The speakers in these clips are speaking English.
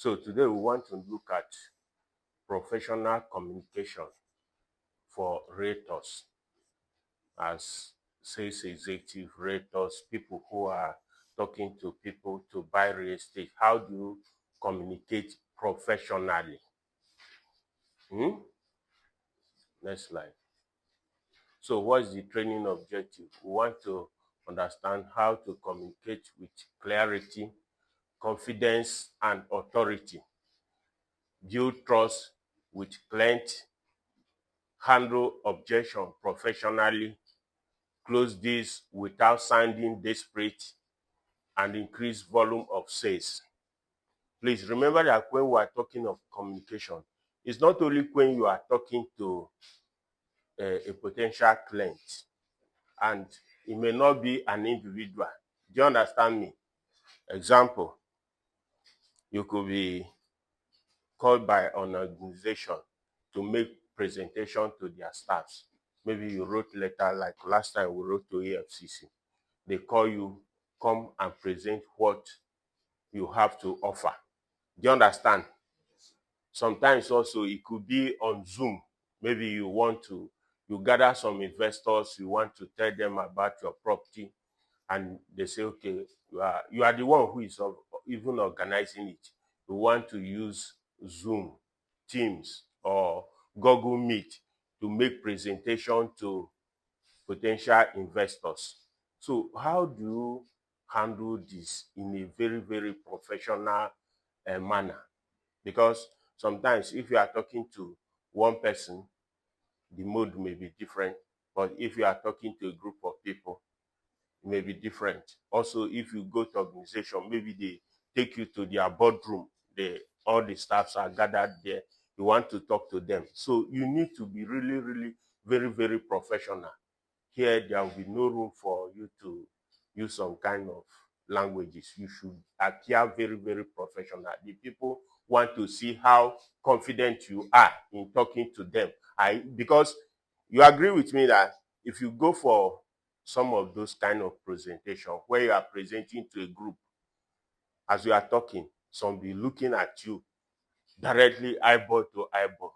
So today we want to look at professional communication for realtors, as sales executive, realtors, people who are talking to people to buy real estate. How do you communicate professionally? Next slide. So what's the training objective? We want to understand how to communicate with clarity, confidence, and authority, build trust with client, handle objection professionally, close deals without sounding desperate, and increase volume of sales. Please remember that when we are talking of communication, it's not only when you are talking to a potential client, and it may not be an individual. Do you understand me? Example, you could be called by an organization to make presentation to their staffs. Maybe you wrote letter, like last time we wrote to AFCC. They call you, come and present what you have to offer. Do you understand? Sometimes also it could be on Zoom. Maybe you gather some investors, you want to tell them about your property, and they say, okay, you are the one who is even organizing it. You want to use Zoom, Teams, or Google Meet to make presentation to potential investors. So how do you handle this in a very, very professional manner? Because sometimes if you are talking to one person, the mode may be different. But if you are talking to a group of people, it may be different. Also, if you go to organization, maybe they take you to their boardroom, all the staffs are gathered there. You want to talk to them. So you need to be really, really very, very professional. Here, there will be no room for you to use some kind of languages. You should appear very, very professional. The people want to see how confident you are in talking to them. Because you agree with me that if you go for some of those kind of presentation where you are presenting to a group, as you are talking, some be looking at you directly, eyeball to eyeball.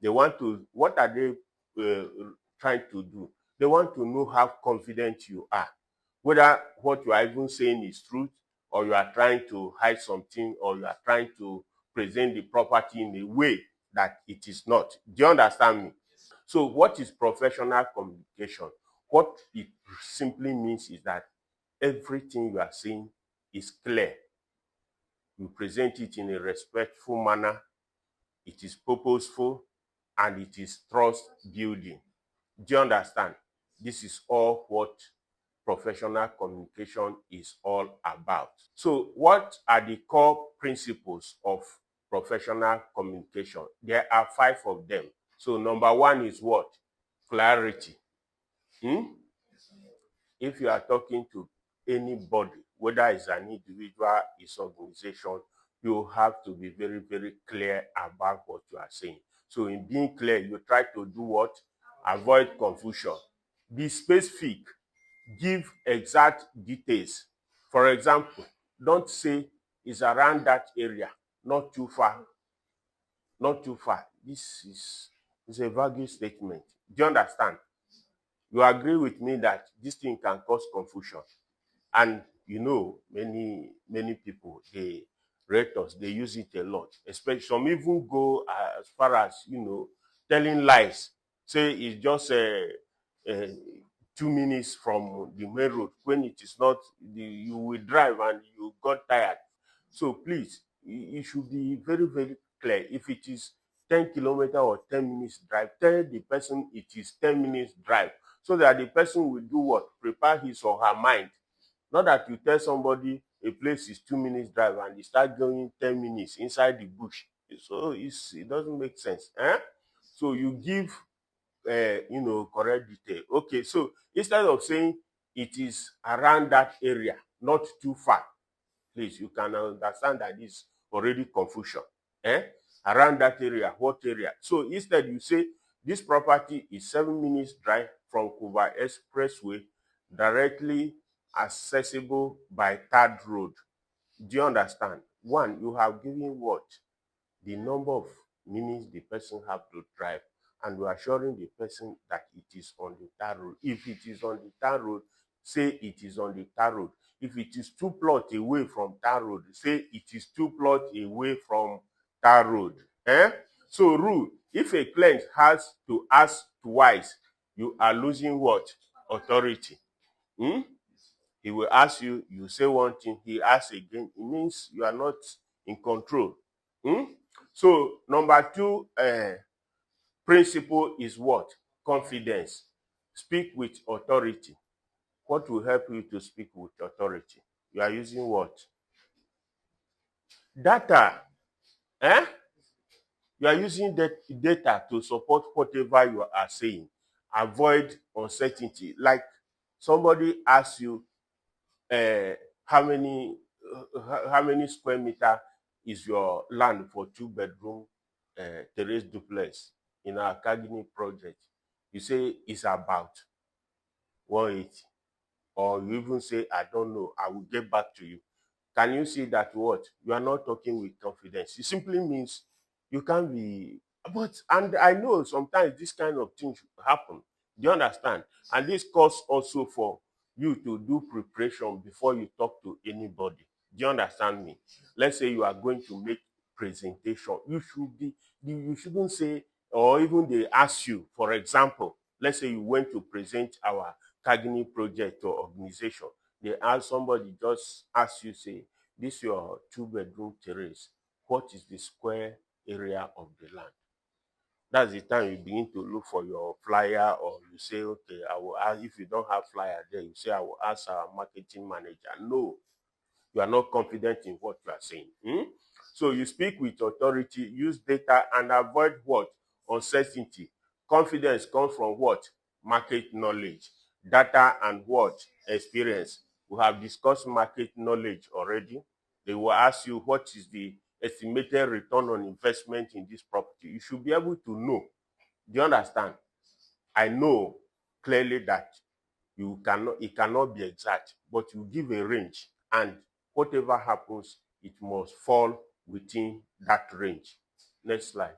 They want to, what are they trying to do? They want to know how confident you are, whether what you are even saying is truth, or you are trying to hide something, or you are trying to present the property in a way that it is not. Do you understand me? So what is professional communication? What it simply means is that everything you are saying is clear. You present it in a respectful manner. It is purposeful, and it is trust building. Do you understand? This is all what professional communication is all about. So what are the core principles of professional communication? There are 5 of them. So number 1 is what? Clarity. If you are talking to anybody, whether it's an individual, it's organization, you have to be very, very clear about what you are saying. So in being clear, you try to do what? Avoid confusion. Be specific. Give exact details. For example, don't say it's around that area, not too far. Not too far. This is a vague statement. Do you understand? You agree with me that this thing can cause confusion. And you know, many people, the realtors, they use it a lot. Especially some even go as far as, telling lies. Say it's just 2 minutes from the main road, when it is not. You will drive and you got tired. So please, it should be very, very clear. If it is 10 kilometers or 10 minutes drive, tell the person it is 10 minutes drive, so that the person will do what? Prepare his or her mind. Not that you tell somebody a place is 2 minutes drive and you start going 10 minutes inside the bush. So it doesn't make sense. So you give correct detail. Okay, so instead of saying it is around that area, not too far, please, you can understand that this already confusion. Around that area, what area? So instead you say this property is 7 minutes drive from Kuba Expressway, directly accessible by 3rd Road. Do you understand? One, you have given what? The number of minutes the person have to drive, and you are assuring the person that it is on the tar road. If it is on the tar road, say it is on the tar road. If it is 2 plots away from tar road, say it is 2 plots away from tar road. So rule, if a client has to ask twice, you are losing what? Authority. He will ask you, you say one thing, he asks again. It means you are not in control. So number 2 principle is what? Confidence. Speak with authority. What will help you to speak with authority? You are using what? Data. You are using data to support whatever you are saying. Avoid uncertainty. Like somebody asks you, how many square meter is your land for 2-bedroom terrace duplex in our Kagini project? You say it's about 180, or you even say I don't know, I will get back to you. Can you see that what? You are not talking with confidence. It simply means you can't be, and I know sometimes this kind of things happen. Do you understand? And this calls also for you to do preparation before you talk to anybody. Do you understand me? Let's say you are going to make presentation. You shouldn't say, or even they ask you, for example, let's say you went to present our Kagini project or organization. They ask somebody, just ask you, say, this your 2-bedroom terrace, what is the square area of the land? That's the time you begin to look for your flyer, or you say, okay, I will ask. If you don't have flyer there, you say, I will ask our marketing manager. No, you are not confident in what you are saying. So you speak with authority, use data, and avoid what? Uncertainty. Confidence comes from what? Market knowledge. Data and what? Experience. We have discussed market knowledge already. They will ask you, what is the estimated return on investment in this property? You should be able to know. Do you understand? I know clearly that it cannot be exact, but you give a range, and whatever happens, it must fall within that range. Next slide.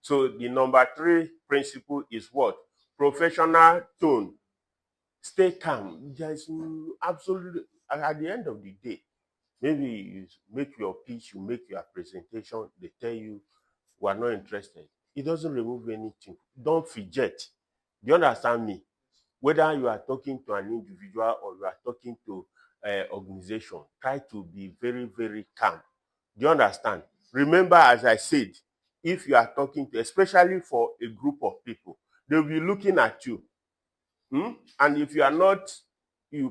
So the number 3 principle is what? Professional tone. Stay calm. There is absolutely, at the end of the day, maybe you make your pitch, you make your presentation, they tell you we are not interested. It doesn't remove anything. Don't fidget. Do you understand me? Whether you are talking to an individual or you are talking to an organization, try to be very, very calm. Do you understand? Remember, as I said, if you are talking to, especially for a group of people, they'll be looking at you. And if you are not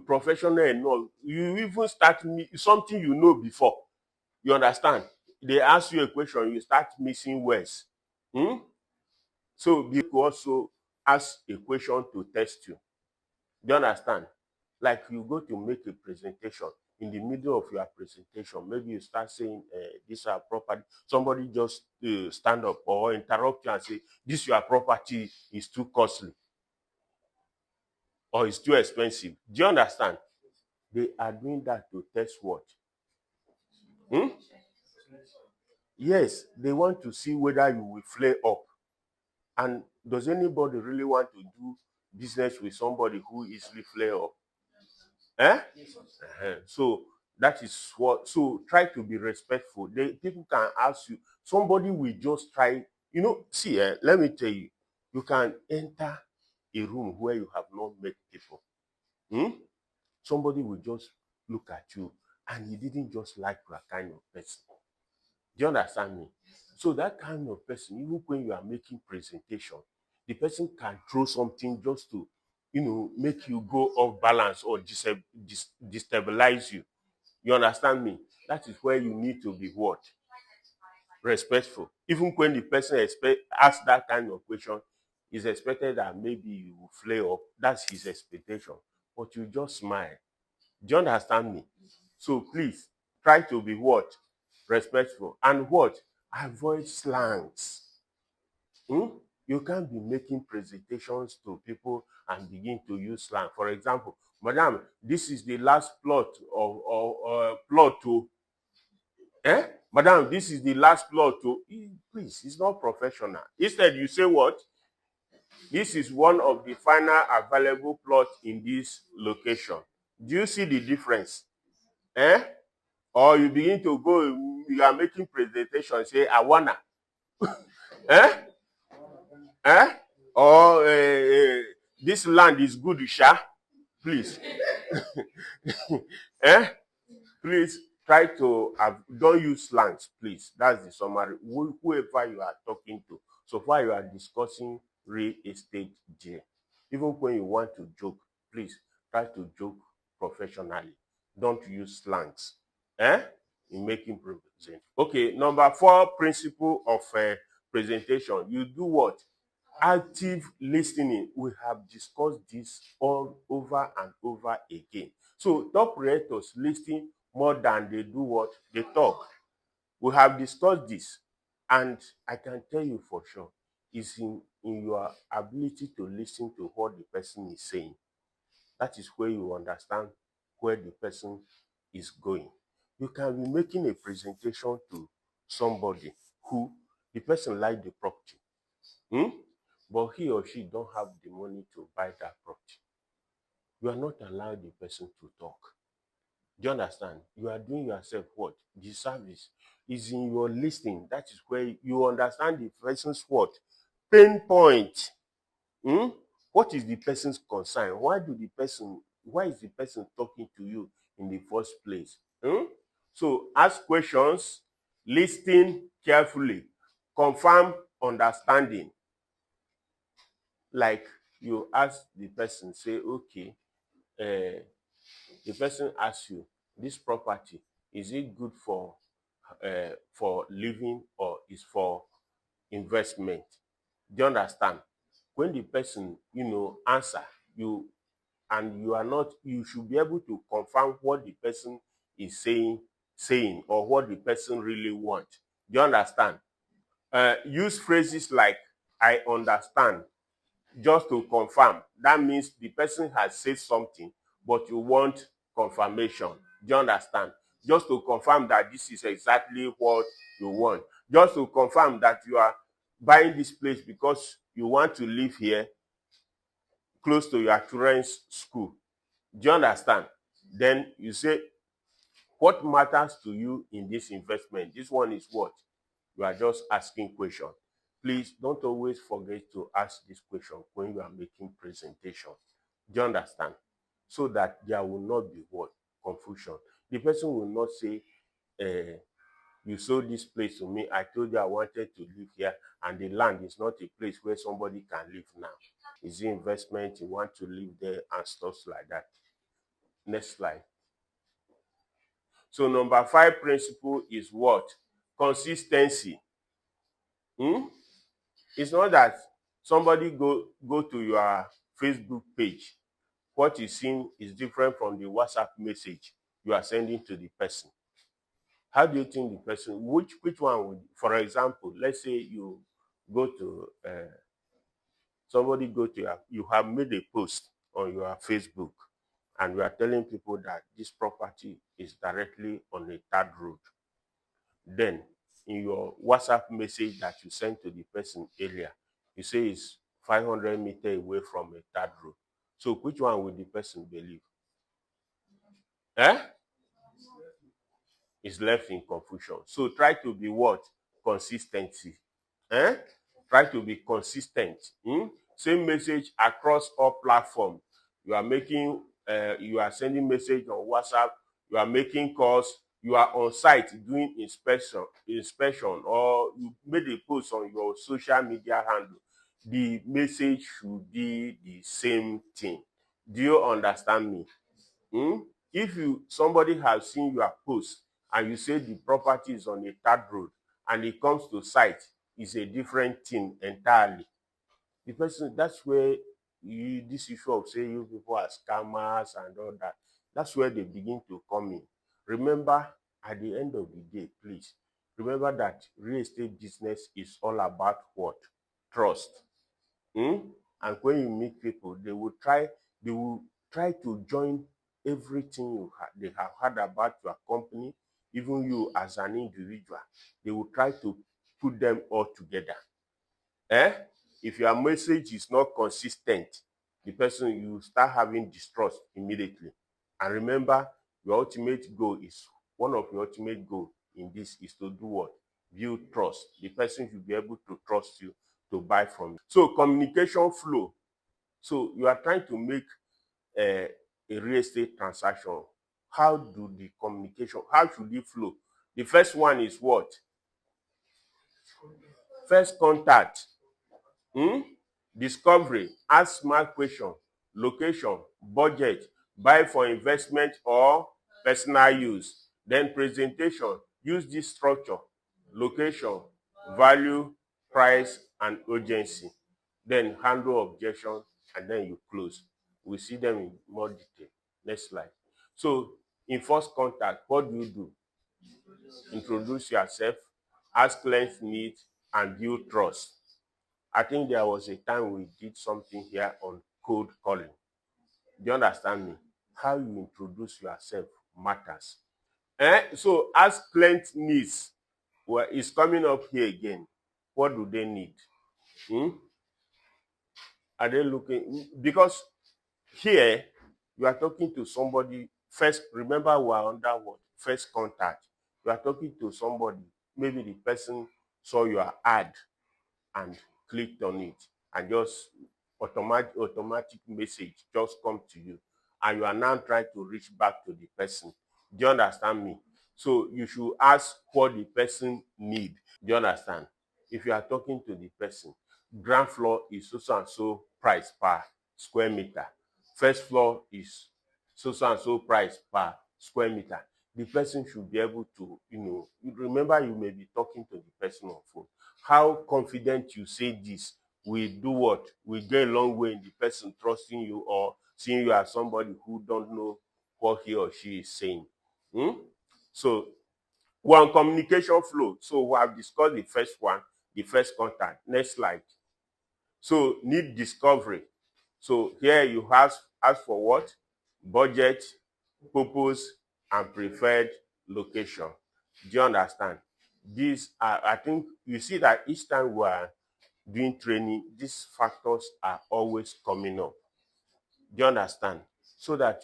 professional enough, you even start something you know before. You understand? They ask you a question, you start missing words. So you also ask a question to test you. Do you understand? Like you go to make a presentation, in the middle of your presentation, maybe you start saying, this our property. Somebody just stand up or interrupt you and say, this your property is too costly or it's too expensive. Do you understand? They are doing that to test what? Yes, they want to see whether you will flare up. And does anybody really want to do business with somebody who easily flare up? So that is what. So try to be respectful. People can ask you. Somebody will just try. See, let me tell you. You can enter a room where you have not met people. Somebody will just look at you, and he didn't just like your kind of person. Do you understand me? So that kind of person, even when you are making presentation, the person can throw something just to, make you go off balance or destabilize you. You understand me? That is where you need to be what? Respectful. Even when the person asks that kind of question, it's expected that maybe you will flare up. That's his expectation. But you just smile. Do you understand me? So please try to be what? Respectful. And what? Avoid slangs. You can't be making presentations to people and begin to use slang. For example, madam, this is the last plot of plot to. Madam, this is the last plot. Please, it's not professional. Instead, you say what? This is one of the final available plots in this location. Do you see the difference? Or you begin to go, you are making presentation, say, I wanna. Eh? Eh? Or this land is good, Sha. Please. eh? Please try to don't use slangs, please. That's the summary. Whoever you are talking to, so far you are discussing real estate deal. Even when you want to joke, please try to joke professionally. Don't use slangs. In making presentation. Okay, number 4 principle of presentation. You do what? Active listening. We have discussed this all over and over again. So top realtors listen more than they do what? They talk. We have discussed this, and I can tell you for sure, it's in your ability to listen to what the person is saying. That is where you understand where the person is going. You can be making a presentation to somebody who the person like the property, but he or she don't have the money to buy that property. You are not allowing the person to talk. Do you understand? You are doing yourself what? The service is in your listening. That is where you understand the person's what? Pain point. What is the person's concern? Why is the person talking to you in the first place? So ask questions, listen carefully, confirm understanding. Like you ask the person, say, okay, the person asks you, this property, is it good for living or is for investment? Do you understand? When the person, answer you, and you are not, you should be able to confirm what the person is saying, or what the person really wants. Do you understand? Use phrases like I understand, just to confirm. That means the person has said something, but you want confirmation. Do you understand? Just to confirm that this is exactly what you want. Just to confirm that you are buying this place because you want to live here close to your children's school. Do you understand? Then you say, what matters to you in this investment? This one is what? You are just asking questions. Please don't always forget to ask this question when you are making presentation. Do you understand? So that there will not be what? Confusion. The person will not say, you sold this place to me. I told you I wanted to live here, and the land is not a place where somebody can live now. It's investment. You want to live there and stuff like that. Next slide. So number 5 principle is what? Consistency. It's not that somebody go to your Facebook page. What you seen is different from the WhatsApp message you are sending to the person. How do you think the person, which one would, for example, let's say you go to, somebody go to you have made a post on your Facebook, and you are telling people that this property is directly on a third road. Then in your WhatsApp message that you sent to the person earlier, you say it's 500 meters away from a third road. So which one will the person believe? Is left in confusion. So try to be what? Consistency. Try to be consistent. Same message across all platforms. You are making, you are sending message on WhatsApp, you are making calls, you are on site doing inspection, or you made a post on your social media handle. The message should be the same thing. Do you understand me? If somebody has seen your post and you say the property is on a third road and it comes to site, it's a different thing entirely. The person, that's where this issue of saying you people are scammers and all that, that's where they begin to come in. Remember, at the end of the day, please remember that real estate business is all about what? Trust. And when you meet people, they will try to join everything they have heard about your company. even you as an individual, they will try to put them all together. If your message is not consistent, the person, you start having distrust immediately. And remember, your ultimate goal is, one of your ultimate goal in this is to do what? Build trust. The person should be able to trust you to buy from you. So communication flow. So you are trying to make a real estate transaction. How do the communication, how should it flow? The first one is what? First contact. Discovery, ask smart question, location, budget, buy for investment or personal use. Then presentation, use this structure, location, value, price, and urgency. Then handle objection, and then you close. We'll see them in more detail. Next slide. So in first contact, what do? Introduce yourself, ask client's needs, and build trust. I think there was a time we did something here on cold calling. Do you understand me? How you introduce yourself matters. So as client needs, well, is coming up here again. What do they need? Are they looking? Because here you are talking to somebody first. Remember, we are under what? First contact. You are talking to somebody. Maybe the person saw your ad and clicked on it, and just automatic message just come to you, and you are now trying to reach back to the person. Do you understand me? So you should ask what the person need. Do you understand? If you are talking to the person, ground floor is so and so price per square meter, first floor is so and so price per square meter, the person should be able to, remember, you may be talking to the person on phone. How confident you say this will do what? Will go a long way in the person trusting you or seeing you as somebody who don't know what he or she is saying. So one, communication flow. So we have discussed the first one, the first contact. Next slide. So need discovery. So here you ask for what? Budget, purpose, and preferred location. Do you understand? These are, I think you see that each time we are doing training, these factors are always coming up. Do you understand? So that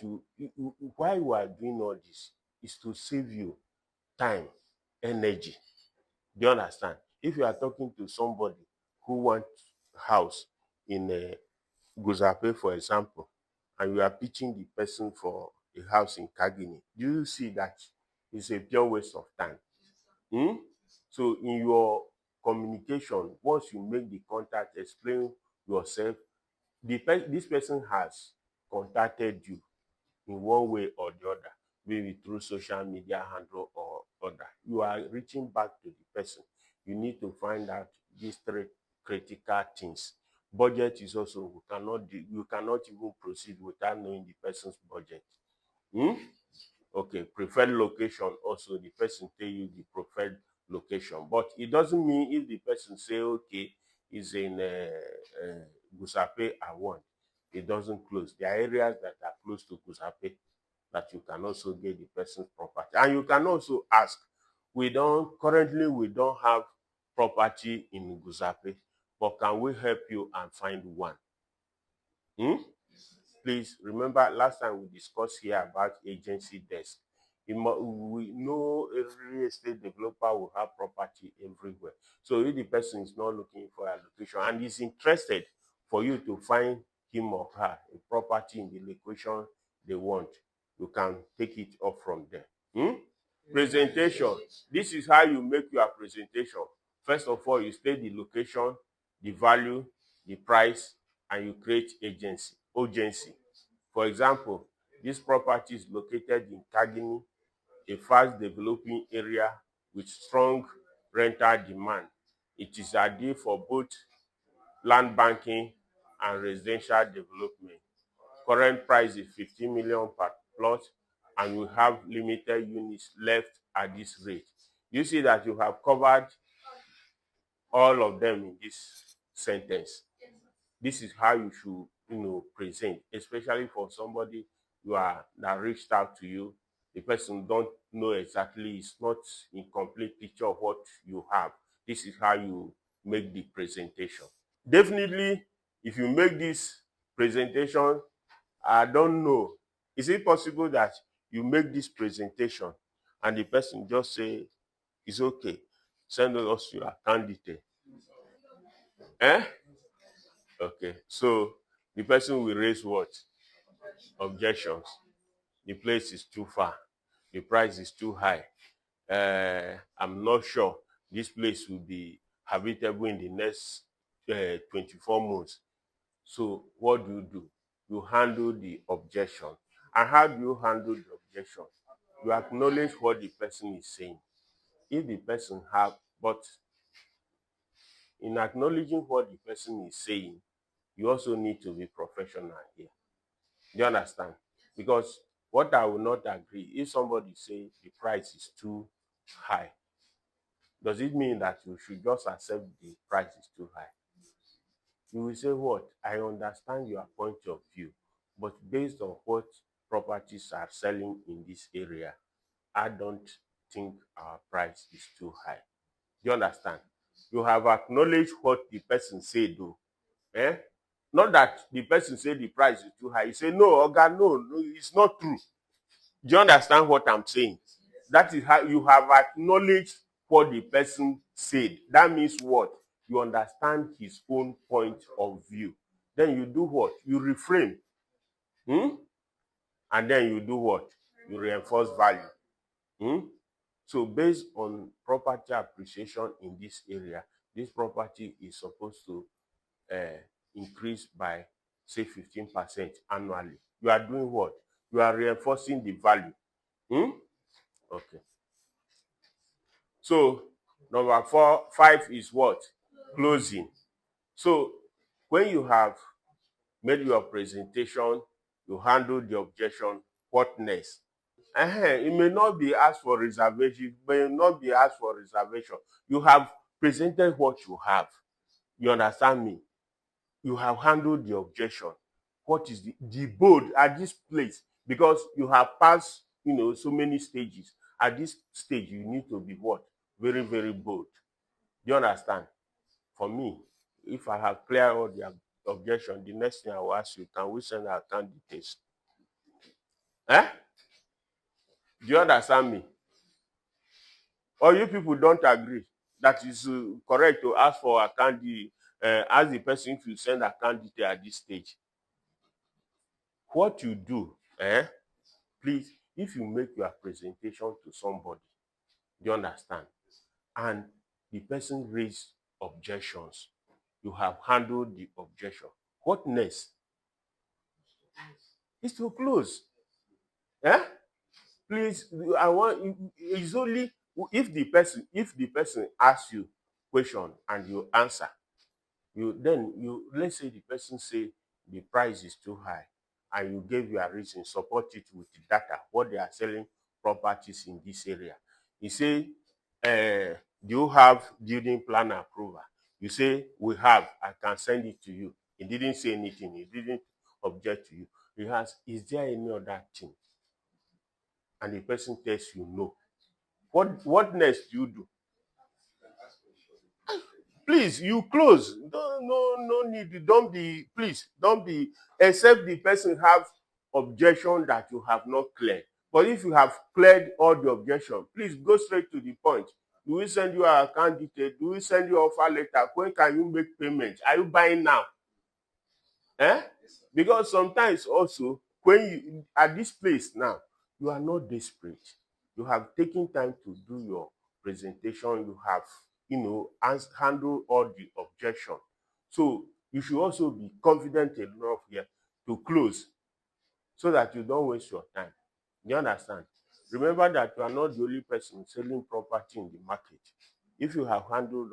why we are doing all this is to save you time, energy. Do you understand? If you are talking to somebody who wants house in Guzape, for example, and you are pitching the person for a house in Kagini, do you see that it's a pure waste of time? So in your communication, once you make the contact, explain yourself, this person has contacted you in one way or the other, maybe through social media handle or other. You are reaching back to the person. You need to find out these three critical things. Budget is also, you cannot even proceed without knowing the person's budget. Okay, preferred location, also the person tell you the preferred location, but it doesn't mean if the person say, okay, is in Gusape, I want, it doesn't close. There are areas that are close to Gusape that you can also get the person's property. And you can also ask, currently we don't have property in Gusape, but can we help you and find one? Please remember, last time we discussed here about agency desk. We know every real estate developer will have property everywhere. So if the person is not looking for a location and is interested for you to find him or her a property in the location they want, you can take it up from there. Presentation. This is how you make your presentation. First of all, you state the location, the value, the price, and you create urgency. For example, this property is located in Kagini, a fast developing area with strong rental demand. It is ideal for both land banking and residential development. Current price is 15 million per plot, and we have limited units left at this rate. You see that you have covered all of them in this sentence. This is how you should, present, especially for somebody that reached out to you The person don't know exactly, it's not in complete picture of what you have. This is how you make the presentation. Definitely, if you make this presentation, I don't know, is it possible that you make this presentation and the person just say, it's okay, send us your candidate? Eh? Okay, so the person will raise what? Objections. The place is too far. The price is too high. I'm not sure this place will be habitable in the next 24 months. So what do? You handle the objection. And how do you handle the objection? You acknowledge what the person is saying. If the person have, but in acknowledging what the person is saying, you also need to be professional here. Do you understand? Because what I will not agree, if somebody say the price is too high, does it mean that you should just accept the price is too high? You will say, what? I understand your point of view, but based on what properties are selling in this area, I don't think our price is too high. Do you understand? You have acknowledged what the person said, though. Eh? Not that the person said the price is too high. You say, no, Oga, no, it's not true. Do you understand what I'm saying? That is how you have acknowledged what the person said. That means what? You understand his own point of view. Then you do what? You reframe. And then you do what? You reinforce value. So based on property appreciation in this area, this property is supposed to increase by, say, 15% annually. You are doing what? You are reinforcing the value. Okay. So number 5 is what? Closing. So when you have made your presentation, you handle the objection, what next? It may not be asked for reservation, it may not be asked for reservation. You have presented what you have. You understand me? You have handled the objection. What is the bold at this place? Because you have passed, so many stages. At this stage, you need to be what? Very, very bold. Do you understand? For me, if I have cleared all the objection, the next thing I will ask you, can we send our candidates? Do you understand me? Or you people don't agree that is correct to ask for a candidate, ask the person if you send a candidate at this stage? What you do, please, if you make your presentation to somebody, do you understand, and the person raise objections, you have handled the objection. What next? Is to close. Please, I want, it's only if the person asks you question and you answer, let's say the person say the price is too high and you gave your reason, support it with the data, what they are selling properties in this area. You say, do you have building plan approval? You say, we have, I can send it to you. He didn't say anything, he didn't object to you. He has, is there any other thing? And the person tells you no. What next do you do? Please, you close. No need. Don't be, except the person have objection that you have not cleared. But if you have cleared all the objection, please go straight to the point. Do we send you our candidate? Do we send you offer letter? When can you make payment? Are you buying now? Because sometimes also, when you at this place now, you are not desperate. You have taken time to do your presentation. You have, handle all the objection. So you should also be confident enough here to close so that you don't waste your time. You understand? Remember that you are not the only person selling property in the market. If you have handled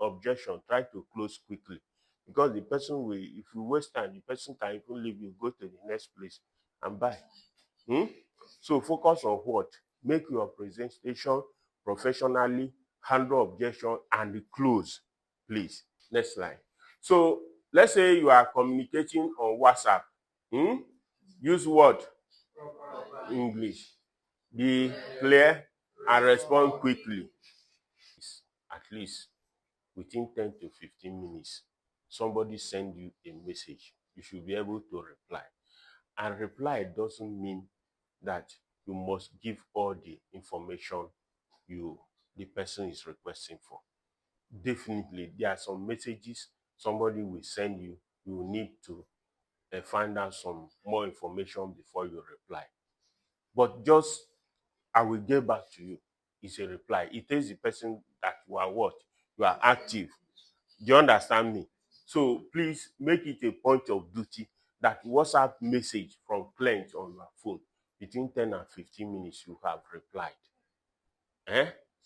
objection, try to close quickly, because the person will, if you waste time, the person can even leave you, go to the next place and buy. So focus on what? Make your presentation professionally, handle objection, and close, please. Next slide. So let's say you are communicating on WhatsApp. Use what? English. Be clear and respond quickly. At least within 10 to 15 minutes, somebody send you a message, you should be able to reply. And reply doesn't mean that you must give all the information the person is requesting for. Definitely, there are some messages somebody will send you, you will need to find out some more information before you reply. But just, I will get back to you, is a reply. It tells the person that you are what? You are active. Do you understand me? So please make it a point of duty that WhatsApp message from client on your phone, between 10 and 15 minutes, you have replied.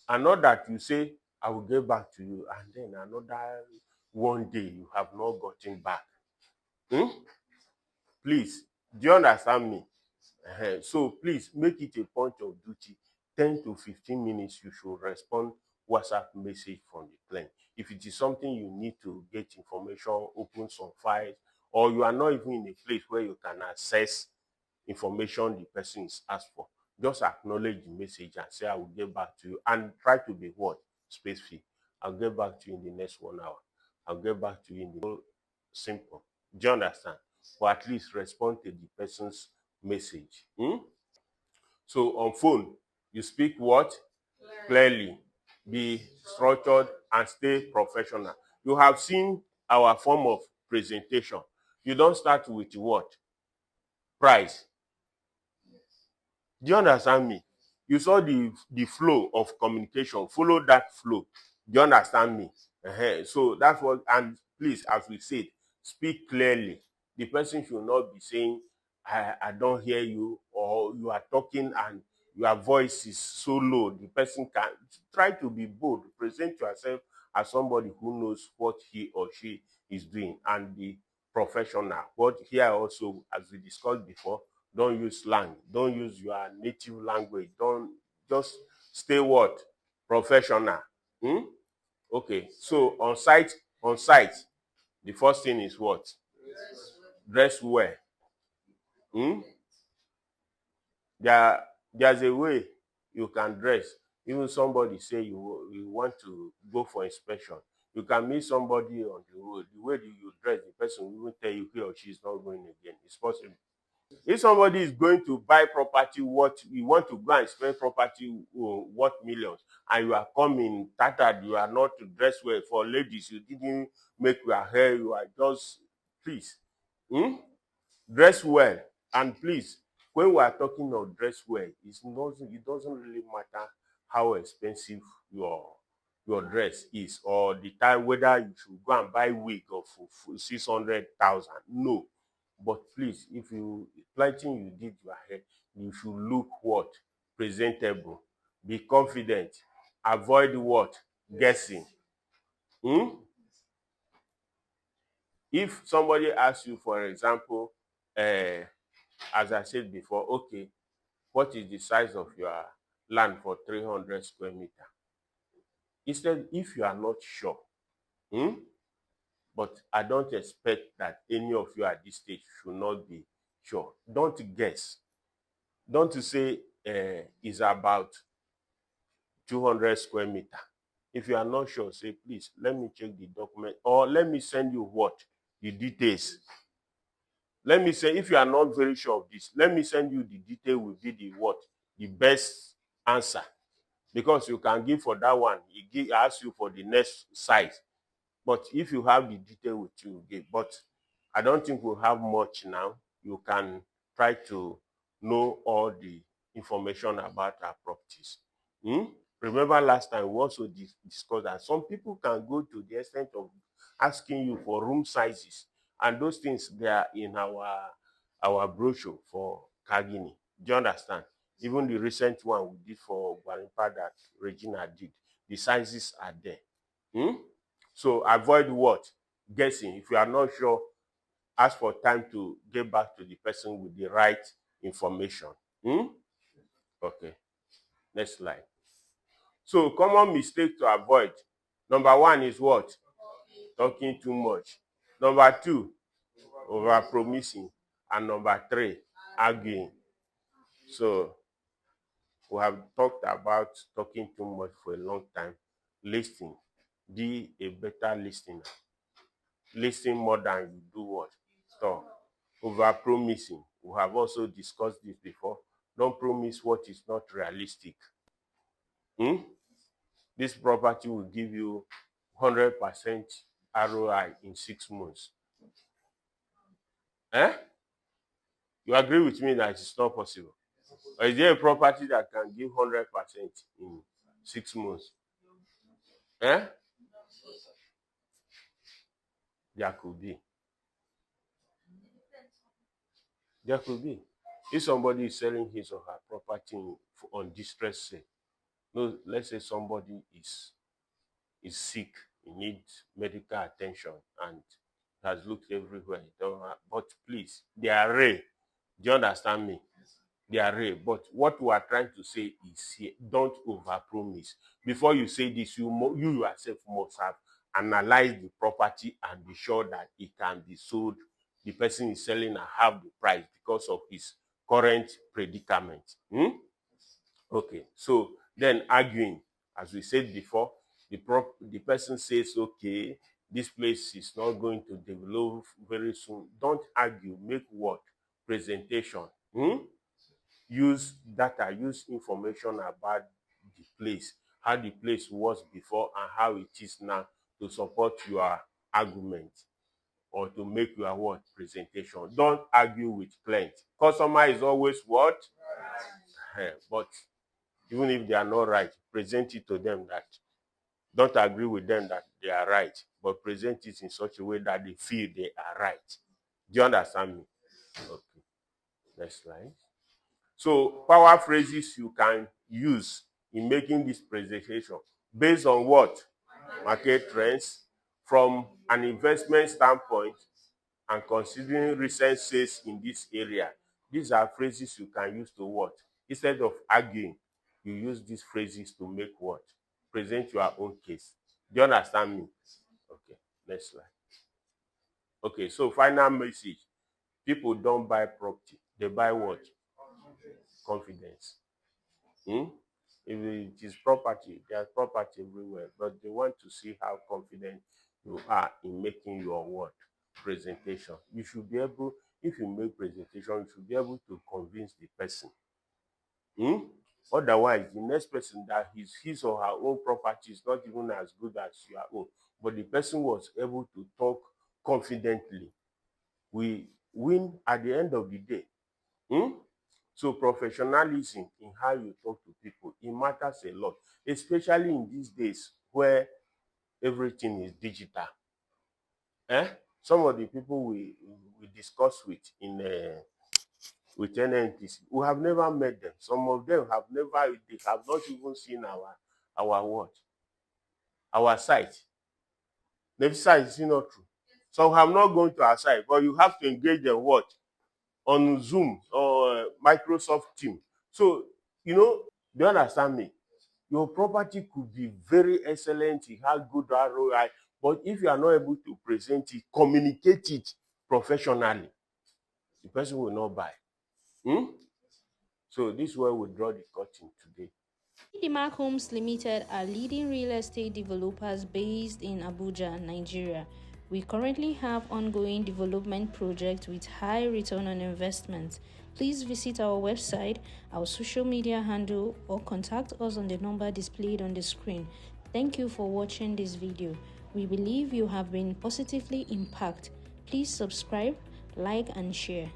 And not that you say, I will get back to you, and then another one day you have not gotten back. Please, do you understand me? So please make it a point of duty. 10 to 15 minutes, you should respond WhatsApp message from the client. If it is something you need to get information, open some files, or you are not even in a place where you can access information the person is asked for, just acknowledge the message and say, I will get back to you. And try to be what? Space-free. I'll get back to you in the next 1 hour. I'll get back to you in the simple. Do you understand? Or at least respond to the person's message. So on phone, you speak what? Clearly. Be structured and stay professional. You have seen our form of presentation. You don't start with what? Price. Do you understand me? You saw the flow of communication. Follow that flow. Do you understand me? So that's what, and please, as we said, speak clearly. The person should not be saying, I don't hear you, or you are talking and your voice is so low. The person can try to be bold. Present yourself as somebody who knows what he or she is doing and be professional. But here also, as we discussed before, don't use slang. Don't use your native language. Don't, just stay what? Professional. Okay. So on site, the first thing is what? Dress well. There's a way you can dress. Even somebody say you want to go for inspection. You can meet somebody on the road. The way you dress, the person will even tell you he or she is not going again. It's possible. If somebody is going to buy property, what you want to go and spend property worth millions, and you are coming tattered, you are not dressed well. For ladies, you didn't make your hair, you are just, please, dress well. And please, when we are talking of dress well, it doesn't really matter how expensive your dress is, or the time whether you should go and buy wig of 600,000. No. But please, if you planting you did your hair, you should look what? Presentable. Be confident. Avoid what? Guessing. If somebody asks you, for example, as I said before, okay, what is the size of your land for 300 square meter? Instead, if you are not sure, but I don't expect that any of you at this stage should not be sure. Don't guess. Don't say it's about 200 square meter. If you are not sure, say, please, let me check the document, or let me send you what? The details. Let me say, if you are not very sure of this, let me send you the detail will be the what? The best answer. Because you can give for that one, he asks you for the next size. But if you have the detail with you, give. But I don't think we'll have much now. You can try to know all the information about our properties. Remember last time we also discussed that some people can go to the extent of asking you for room sizes, and those things, they are in our brochure for Kagini. Do you understand? Even the recent one we did for Gwarimpa that Regina did, the sizes are there. So avoid what? Guessing. If you are not sure, ask for time to get back to the person with the right information. Okay. Next slide. So common mistake to avoid. Number one is what? Talking too much. Number two, over promising. And number three, arguing. So We have talked about talking too much for a long time. Listening. Be a better listener. Listen more than you do what? Talk. Over promising. We have also discussed this before. Don't promise what is not realistic. This property will give you 100% ROI in 6 months. You agree with me that it's not possible? Or is there a property that can give 100% in 6 months? There could be. There could be. If somebody is selling his or her property on distress sale, no, let's say somebody is sick, he needs medical attention, and has looked everywhere. But please, they are rare. Do you understand me? They are rare. But what we are trying to say is here, don't overpromise. Before you say this, you yourself must have analyzed the property and be sure that it can be sold. The person is selling and have the price because of his current predicament. Okay, so then arguing, as we said before, the person says, okay, this place is not going to develop very soon. Don't argue. Make what? Presentation. Use data, use information about the place, how the place was before and how it is now, to support your argument or to make your what? Presentation. Don't argue with client. Customer is always what? But even if they are not right, present it to them that, don't agree with them that they are right, but present it in such a way that they feel they are right. Do you understand me? Okay. Next slide. So power phrases you can use in making this presentation based on what? Market trends, from an investment standpoint, and considering recent sales in this area. These are phrases you can use to what? Instead of arguing, you use these phrases to make what? Present your own case. Do you understand me? Okay, next slide. Okay, so final message. People don't buy property. They buy what? Confidence. If it is property, there's property everywhere, but they want to see how confident you are in making your word presentation. You should be able, if you make presentation, you should be able to convince the person. Otherwise, the next person that his or her own property is not even as good as your own, but the person was able to talk confidently, we win at the end of the day. So professionalism in how you talk to people, it matters a lot, especially in these days where everything is digital. Some of the people we discuss with NNPC, we have never met them. Some of them they have not even seen our what? Our site. The site is not true. Some have not gone to our site, but you have to engage them what? On Zoom or Microsoft Teams. So, do you understand me? Your property could be very excellent, it has good ROI, but if you are not able to present it, communicate it professionally, the person will not buy. So this is where we draw the curtain today. Mark Homes Limited are leading real estate developers based in Abuja, Nigeria. We currently have ongoing development projects with high return on investment. Please visit our website, our social media handle, or contact us on the number displayed on the screen. Thank you for watching this video. We believe you have been positively impacted. Please subscribe, like, and share.